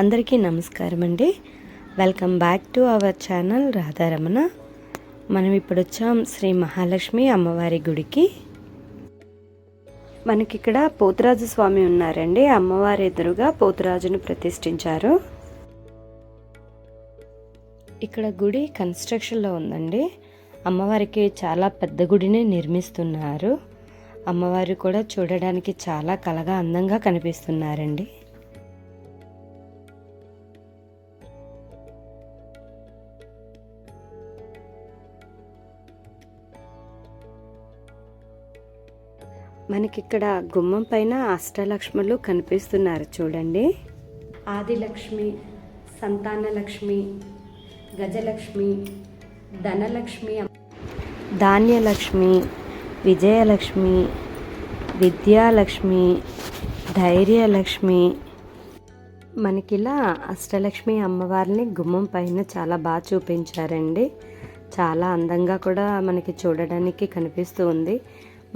అందరికీ నమస్కారం అండి. Welcome back to our channel Radha Ramana. మనం ఇప్పుడు వచ్చాం శ్రీ మహాలక్ష్మి అమ్మవారి గుడికి. మనకిక్కడ పోతురాజు స్వామి ఉన్నారండి. అమ్మవారి ఎదురుగా పోతురాజును ప్రతిష్ఠించారు. ఇక్కడ గుడి కన్స్ట్రక్షన్లో ఉందండి. అమ్మవారికి చాలా పెద్ద గుడిని నిర్మిస్తున్నారు. అమ్మవారు కూడా చూడడానికి చాలా కళగా అందంగా కనిపిస్తున్నారండి. మనకిక్కడ గుమ్మం పైన అష్టలక్ష్ములు కనిపిస్తున్నారు చూడండి. ఆదిలక్ష్మి, సంతానలక్ష్మి, గజలక్ష్మి, ధనలక్ష్మి, ధాన్యలక్ష్మి, విజయలక్ష్మి, విద్యాలక్ష్మి, ధైర్యలక్ష్మి. మనకిలా అష్టలక్ష్మి అమ్మవారిని గుమ్మం పైన చాలా బాగా చూపించారండి. చాలా అందంగా కూడా మనకి చూడడానికి కనిపిస్తూ ఉంది.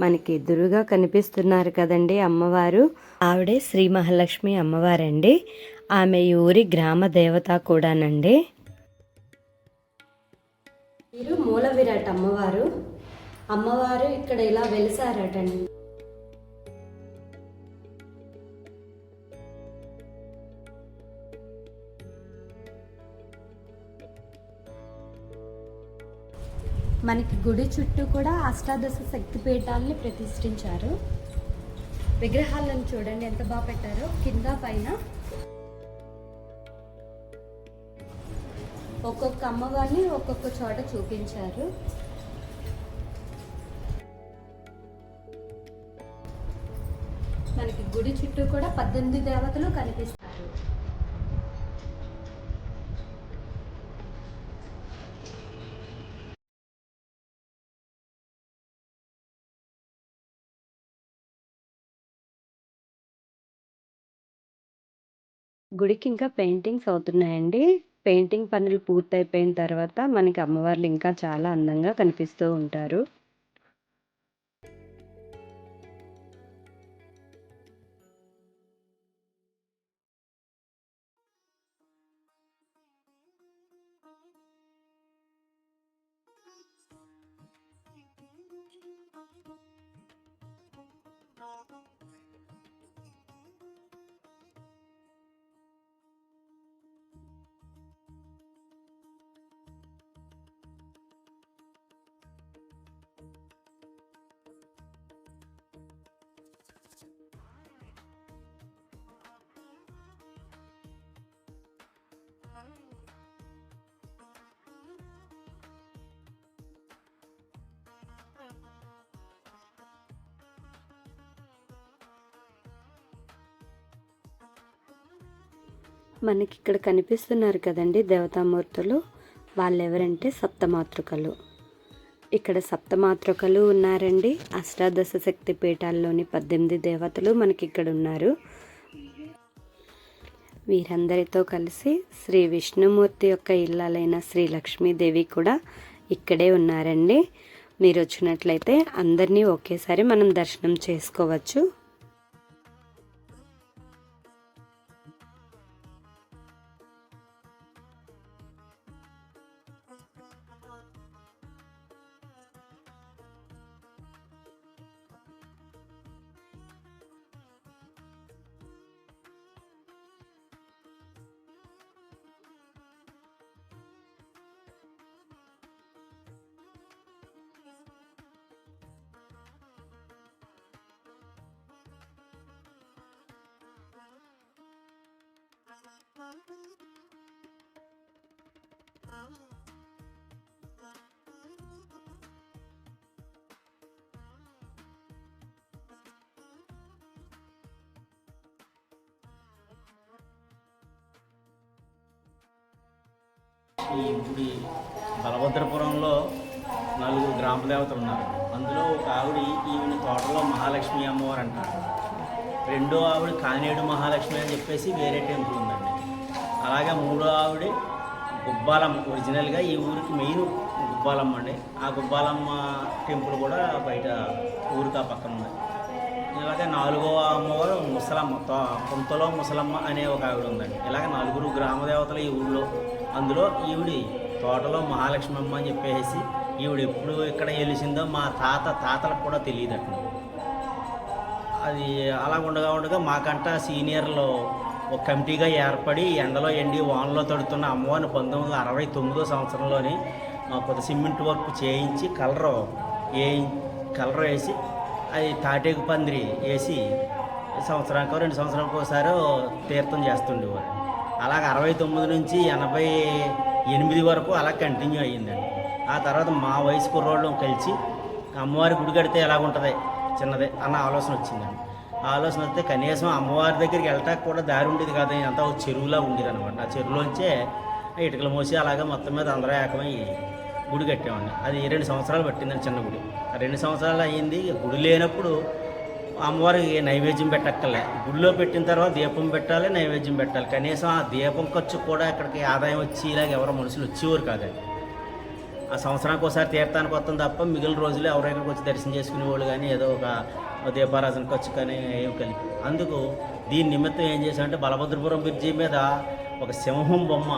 మనకి ఎదురుగా కనిపిస్తున్నారు కదండి అమ్మవారు. ఆవిడే శ్రీ మహాలక్ష్మి అమ్మవారండి. ఆమె ఊరి గ్రామ దేవత కూడానండి. మీరు మూల విరాట్ అమ్మవారు. అమ్మవారు ఇక్కడ ఇలా వెలిసారటండి. మనకి గుడి చుట్టూ కూడా అష్టాదశ శక్తి పీఠాలని ప్రతిష్ఠించారు. విగ్రహాలను చూడండి ఎంత బాగా పెట్టారో. కింద పైన ఒక్కొక్క అమ్మవారిని ఒక్కొక్క చోట చూపించారు. మనకి గుడి చుట్టూ కూడా 18 దేవతలు కనిపిస్తారు. గుడికి ఇంకా పెయింటింగ్స్ అవుతున్నాయండి. పెయింటింగ్ పనులు పూర్తయిపోయిన తర్వాత మనకి అమ్మవార్లు ఇంకా చాలా అందంగా కనిపిస్తూ ఉంటారు. మనకి ఇక్కడ కనిపిస్తున్నారు కదండి దేవతామూర్తులు. వాళ్ళు ఎవరంటే సప్తమాతృకలు. ఇక్కడ సప్తమాతృకలు ఉన్నారండి. అష్టాదశ శక్తి పీఠాల్లోని 18 దేవతలు మనకి ఇక్కడ ఉన్నారు. వీరందరితో కలిసి శ్రీ విష్ణుమూర్తి యొక్క ఇల్లాలైన శ్రీ లక్ష్మీదేవి కూడా ఇక్కడే ఉన్నారండి. మీరు వచ్చినట్లయితే అందరినీ ఒకేసారి మనం దర్శనం చేసుకోవచ్చు. ఈ గుడి బలభద్రపురంలో 4 గ్రామ దేవతలు ఉన్నారు. అందులో ఒక ఆవిడ ఈవిని తోటలో మహాలక్ష్మి అమ్మవారు అంటారు. రెండో ఆవిడ కానేడు మహాలక్ష్మి అని చెప్పేసి వేరే టెంపుల్ ఉందండి. అలాగే మూడో ఆవిడ గుబ్బాలమ్మ. ఒరిజినల్గా ఈ ఊరికి మెయిన్ గుబ్బాలమ్మ అండి. ఆ గుబ్బాలమ్మ టెంపుల్ కూడా బయట ఊరికి ఆ పక్కన ఉంది. ఇలాగే 4వ అమ్మవారు ముసలమ్మ, కొంతలో ముసలమ్మ అనే ఒక ఆవిడ ఉందండి. ఇలాగ 4 గ్రామ దేవతలు ఈ ఊళ్ళో. అందులో ఈవిడి తోటలో మహాలక్ష్మి అమ్మ అని చెప్పేసి ఈవిడ ఎప్పుడు ఇక్కడ వెలిసిందో మా తాతలకు కూడా తెలియదట. అది అలా ఉండగా మాకంట సీనియర్లో ఒక కమిటీగా ఏర్పడి ఎండలో ఎండి వానలో తడుతున్న అమ్మవారిని 1969 సంవత్సరంలోని కొత్త సిమెంట్ వర్క్ చేయించి కలర్ వేసి అది తాటేకు పందిరి వేసి సంవత్సరానికో 2 సంవత్సరాలకు ఒకసారి తీర్థం చేస్తుండేవారు. అలాగ 69 నుంచి 88 వరకు అలా కంటిన్యూ అయ్యిందండి. ఆ తర్వాత మా వయసు కుర్రోళ్ళు కలిసి అమ్మవారి గుడి కడితే ఎలాగుంటుంది చిన్నదే అన్న ఆలోచన వచ్చిందండి. ఆ ఆలోచన వస్తే కనీసం అమ్మవారి దగ్గరికి వెళ్ళటానికి కూడా దారి ఉండేది కాదు, అంతా ఒక చెరువులా ఉండేది అనమాట. ఆ చెరువులోంచే ఇటుకలు మోసి అలాగే మొత్తం మీద అందరూ ఏకమై గుడి కట్టామండి. అది 2 సంవత్సరాలు పట్టిందండి చిన్న గుడి. 2 సంవత్సరాలు అయ్యింది. గుడి లేనప్పుడు అమ్మవారికి నైవేద్యం పెట్టక్కర్లే, గుడిలో పెట్టిన తర్వాత దీపం పెట్టాలి, నైవేద్యం పెట్టాలి. కనీసం ఆ దీపం ఖర్చు కూడా ఇక్కడికి ఆదాయం వచ్చి ఇలాగ ఎవరో మనుషులు వచ్చేవారు కాదండి. ఆ సంవత్సరానికి ఒకసారి తీర్థానికి వస్తాం తప్ప మిగిలిన రోజులు ఎవరైనా వచ్చి దర్శనం చేసుకునేవాళ్ళు కానీ ఏదో ఒక దీపారాధన ఖర్చు కానీ ఏం కలిపి. అందుకు దీని నిమిత్తం ఏం చేశామంటే బలభద్రపురం బ్రిడ్జి మీద ఒక సింహం బొమ్మ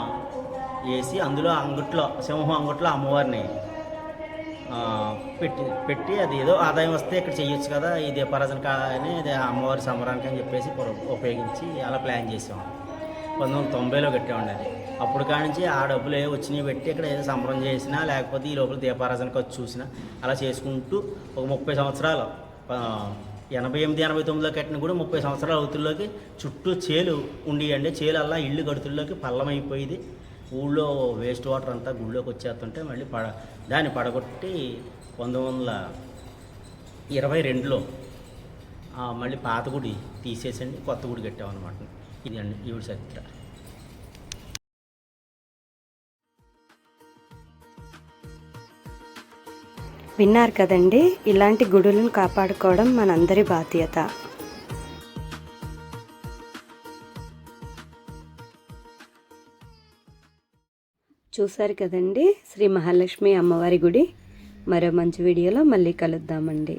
వేసి అందులో సింహం అంగట్లో అమ్మవారిని పెట్టి అది ఏదో ఆదాయం వస్తే ఇక్కడ చేయొచ్చు కదా ఈ దీపారాధన కానీ అమ్మవారి సంబరానికి అని చెప్పేసి ఉపయోగించి అలా ప్లాన్ చేసాం. 1990లో కట్టామండి అది. అప్పుడు కానించి ఆ డబ్బులు ఏ వచ్చినాయి పెట్టి ఇక్కడ ఏదో సంబరం చేసినా లేకపోతే ఈ లోపల దీపారాధన ఖర్చు చూసినా అలా చేసుకుంటూ ఒక 30 సంవత్సరాలు 88-89లో కట్టిన కూడా 30 సంవత్సరాల అవుతుల్లోకి చుట్టూ చేలు ఉండేయండి. చేలు అలా ఇల్లు గడుతుల్లోకి పల్లం అయిపోయింది. ఊళ్ళో వేస్ట్ వాటర్ అంతా గుళ్ళోకి వచ్చేస్తుంటే మళ్ళీ దాన్ని పడగొట్టి 1922లో మళ్ళీ పాత గుడి తీసేసండి కొత్త గుడి కట్టామన్నమాట. ఇది అండి ఈవిడ చరిత్ర. విన్నారు కదండి, ఇలాంటి గుడులను కాపాడుకోవడం మనందరి బాధ్యత. చూశారు కదండి శ్రీ మహాలక్ష్మి అమ్మవారి గుడి. మరో మంచి వీడియోలో మళ్ళీ కలుద్దామండి.